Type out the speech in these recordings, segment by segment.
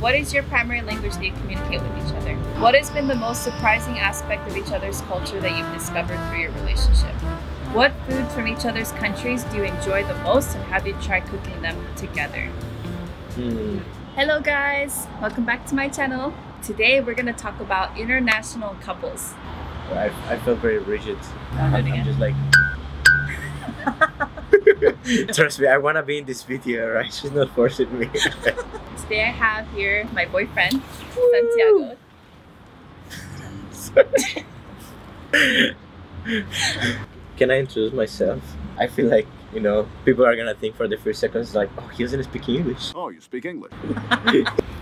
What is your primary language that you communicate with each other? What has been the most surprising aspect of each other's culture that you've discovered through your relationship? What food from each other's countries do you enjoy the most, and have you tried cooking them together? Hello guys, welcome back to my channel. Today we're going to talk about international couples. I feel very rigid. I'm just like... Trust me, I want to be in this video, right? She's not forcing me. Today I have here my boyfriend, Santiago. Can I introduce myself? I feel like, you know, people are gonna think for the first seconds like, oh, he doesn't speak English. Oh, you speak English.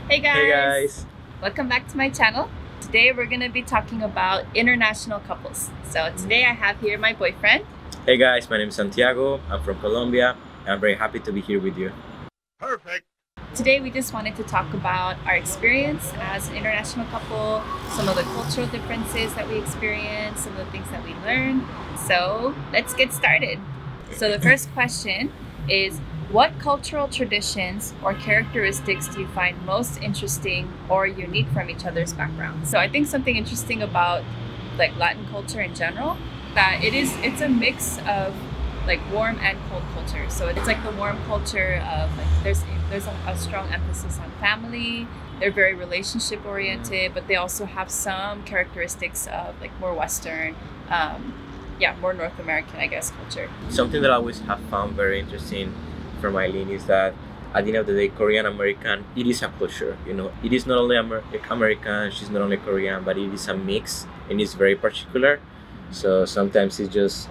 Hey guys! Hey guys! Welcome back to my channel. Today we're gonna be talking about international couples. So today I have here my boyfriend. Hey guys, my name is Santiago. I'm from Colombia. I'm very happy to be here with you. Perfect. Today we just wanted to talk about our experience as an international couple, some of the cultural differences that we experience, some of the things that we learned. So let's get started. So the first question is, what cultural traditions or characteristics do you find most interesting or unique from each other's background? So I think something interesting about like Latin culture in general, that it's a mix of like warm and cold culture. So it's like the warm culture of like there's a strong emphasis on family. They're very relationship oriented, but they also have some characteristics of like more Western, more North American, I guess, culture. Something that I always have found very interesting from Eileen is that at the end of the day, Korean American, it is a culture. You know, it is not only American, she's not only Korean, but it is a mix and it's very particular. So sometimes it's just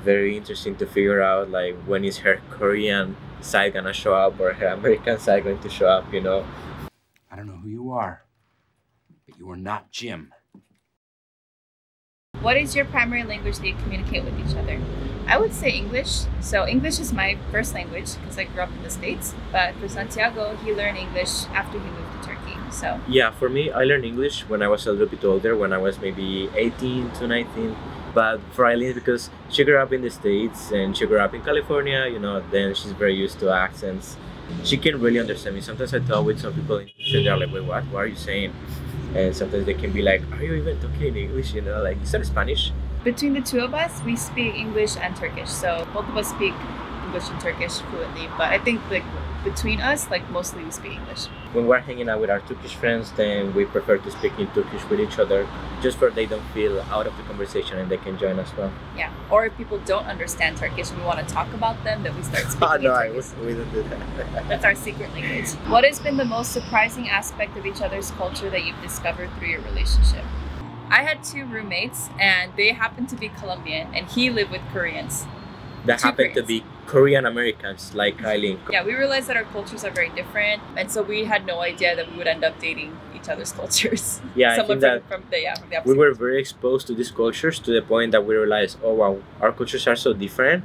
very interesting to figure out like when is her Korean side gonna show up or her American side going to show up, you know. I don't know who you are, but you are not Jim. What is your primary language that you communicate with each other? I would say English. So English is my first language because I grew up in the States. But for Santiago, he learned English after he moved to Turkey. So yeah, for me, I learned English when I was a little bit older, when I was maybe 18 to 19. But for Eileen, because she grew up in the States and she grew up in California, you know, then she's very used to accents. She can really understand me. Sometimes I talk with some people and they're like, wait, what are you saying? And sometimes they can be like, are you even talking in English? You know, like, is that Spanish? Between the two of us, we speak English and Turkish. So both of us speak English and Turkish fluently. But I think like between us, like mostly we speak English. When we're hanging out with our Turkish friends, then we prefer to speak in Turkish with each other, just for they don't feel out of the conversation and they can join as well. Yeah, or if people don't understand Turkish and we want to talk about them, then we start speaking no, in Turkish. we don't do that. That's our secret language. What has been the most surprising aspect of each other's culture that you've discovered through your relationship? I had two roommates and they happened to be Colombian and he lived with Koreans. That happened to be Korean Americans like Eileen. Yeah, we realized that our cultures are very different, and so we had no idea that we would end up dating each other's cultures. Yeah, I think that from the opposite. We were very exposed to these cultures to the point that we realized, oh wow, our cultures are so different.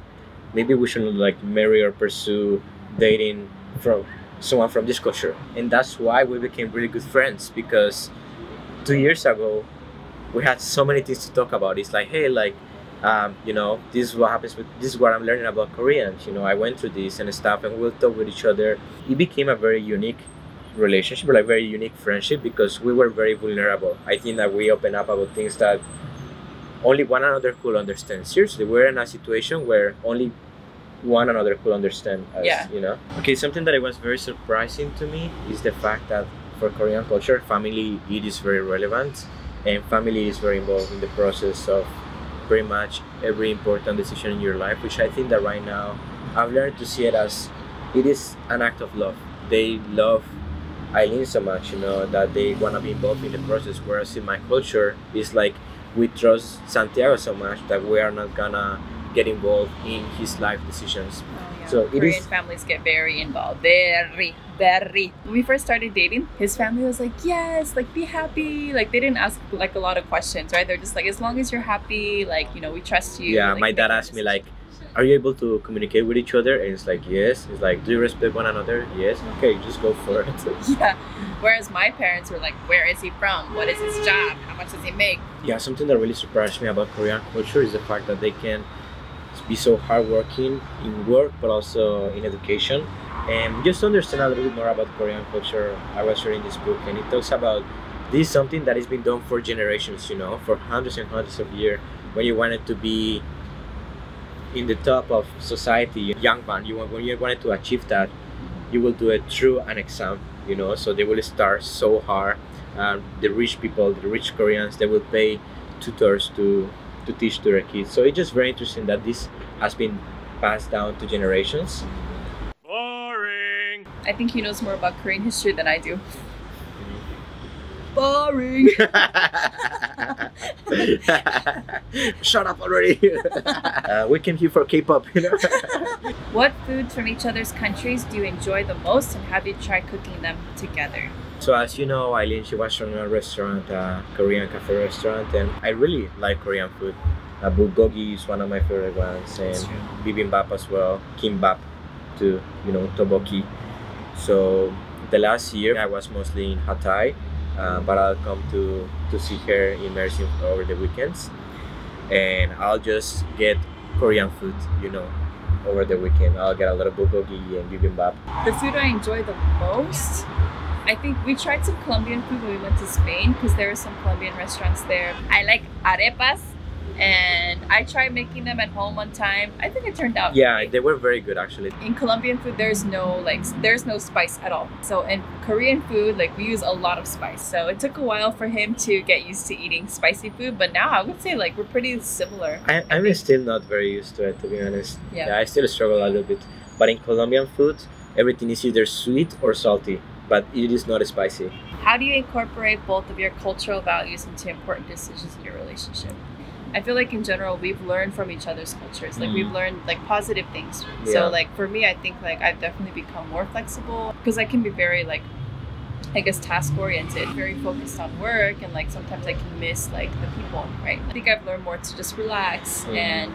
Maybe we shouldn't like marry or pursue dating from someone from this culture. And that's why we became really good friends, because 2 years ago we had so many things to talk about. It's like, hey, like, you know, this is what happens with this is what I'm learning about Koreans. You know, I went through this and stuff, and we'll talk with each other. It became a very unique relationship, like very unique friendship, because we were very vulnerable. I think that we opened up about things that only one another could understand. Seriously, we're in a situation where only one another could understand us, you know. Okay, something that it was very surprising to me is the fact that for Korean culture, family, it is very relevant, and family is very involved in the process of pretty much every important decision in your life, which I think that right now I've learned to see it as it is an act of love. They love Eileen so much, you know, that they want to be involved in the process, whereas in my culture it's like we trust Santiago so much that we are not gonna get involved in his life decisions. So Korean families get very involved, very. When we first started dating, his family was like, yes, like be happy. Like they didn't ask like a lot of questions, right? They're just like, as long as you're happy, like, you know, we trust you. Yeah, like, my dad asked me like, are you able to communicate with each other? And it's like, yes. It's like, do you respect one another? Yes. Okay, just go for it. Yeah. Whereas my parents were like, where is he from? What is his job? How much does he make? Yeah, something that really surprised me about Korean culture is the fact that they can be so hardworking in work, but also in education. And just to understand a little bit more about Korean culture, I was reading this book, and it talks about this is something that has been done for generations, you know, for hundreds and hundreds of years. When you wanted to be in the top of society, young man, when you wanted to achieve that, you will do it through an exam, you know. So they will start so hard. The rich people, the rich Koreans, they will pay tutors to teach to their kids. So it's just very interesting that this has been passed down to generations. Boring. I think he knows more about Korean history than I do. Boring. Shut up already. We came here for K-pop, you know. What foods from each other's countries do you enjoy the most, and have you tried cooking them together? So as you know, Eileen, she was from a restaurant, Korean cafe restaurant, and I really like Korean food. Bulgogi is one of my favorite ones, and bibimbap as well, kimbap too, you know, tteokbokki. So the last year I was mostly in Hatay, but I'll come to see her in Mersin over the weekends, and I'll just get Korean food, you know, over the weekend. I'll get a lot of bulgogi and bibimbap. The food I enjoy the most, I think we tried some Colombian food when we went to Spain, because there are some Colombian restaurants there. I like arepas, and I tried making them at home one time. I think it turned out Yeah, great. they were very good actually. In Colombian food, there's no spice at all. So in Korean food, like, we use a lot of spice. So it took a while for him to get used to eating spicy food, but now I would say like we're pretty similar. I'm still not very used to it, to be honest. Yeah. I still struggle a little bit. But in Colombian food, everything is either sweet or salty, but it is not spicy. How do you incorporate both of your cultural values into important decisions in your relationship? I feel like in general we've learned from each other's cultures. Like we've learned like positive things. Yeah. So like for me, I think like I've definitely become more flexible, because I can be very like, I guess, task oriented, very focused on work, and like sometimes I can miss like the people, right? I think I've learned more to just relax, and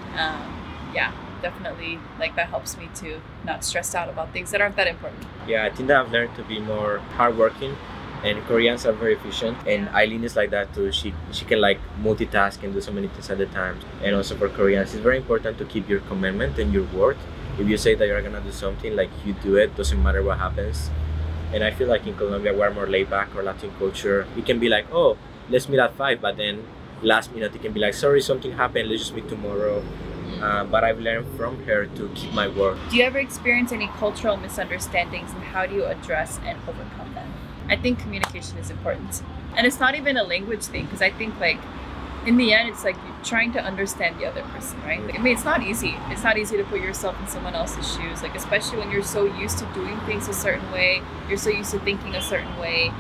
yeah, definitely like that helps me to not stress out about things that aren't that important. Yeah, I think that I've learned to be more hardworking, and Koreans are very efficient, and Eileen is like that too. She can like multitask and do so many things at a time. And also for Koreans, it's very important to keep your commitment and your word. If you say that you're gonna do something, like, you do it, doesn't matter what happens. And I feel like in Colombia we're more laid back, or Latin culture. We can be like, oh, let's meet at 5, but then last minute it can be like, sorry, something happened, let's just meet tomorrow. But I've learned from her to keep my word. Do you ever experience any cultural misunderstandings, and how do you address and overcome them? I think communication is important. And it's not even a language thing, because I think like in the end it's like you're trying to understand the other person, right? Like, I mean, it's not easy. It's not easy to put yourself in someone else's shoes, like especially when you're so used to doing things a certain way, you're so used to thinking a certain way.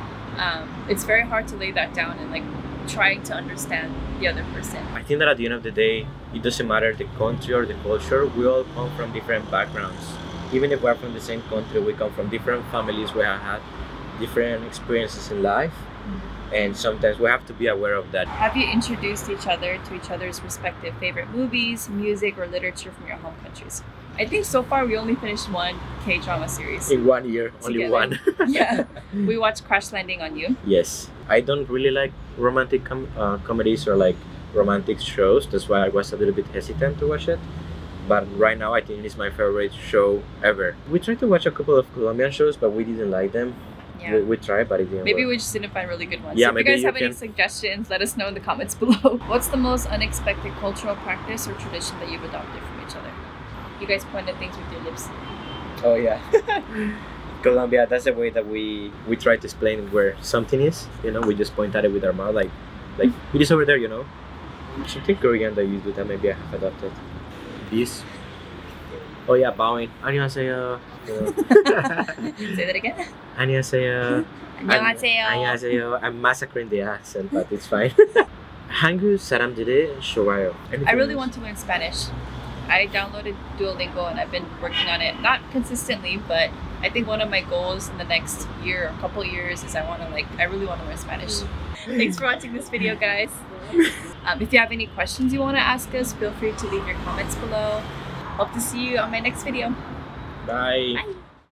It's very hard to lay that down and like trying to understand the other person. I think that at the end of the day, it doesn't matter the country or the culture. We all come from different backgrounds. Even if we're from the same country, we come from different families. We have had different experiences in life, and sometimes we have to be aware of that. Have you introduced each other to each other's respective favorite movies, music, or literature from your home countries? I think so far we only finished one K-drama series. In 1 year, only Together. one. Yeah, we watched Crash Landing on You. Yes, I don't really like romantic comedies or like romantic shows. That's why I was a little bit hesitant to watch it. But right now I think it's my favorite show ever. We tried to watch a couple of Colombian shows, but we didn't like them. Yeah. We tried, but it didn't Maybe work. we just didn't find really good ones. Yeah, So if you maybe guys you have any can- suggestions, let us know in the comments below. What's the most unexpected cultural practice or tradition that you've adopted from each other? You guys point at things with your lips. Oh yeah. Colombia, that's the way that we try to explain where something is. You know, we just point at it with our mouth, like it is over there. You know, something Korean that you do that maybe I have adopted. This. Oh yeah, bowing. 안녕하세요. You know. Say that again. 안녕하세요. 안녕하세요. 안녕하세요. I'm massacring the accent, but it's fine. 한국 사람들이 좋아요. I really want to learn Spanish. I downloaded Duolingo and I've been working on it, not consistently, but I think one of my goals in the next year or couple years is I really want to learn Spanish. Thanks for watching this video, guys. If you have any questions you want to ask us, feel free to leave your comments below. Hope to see you on my next video. Bye. Bye.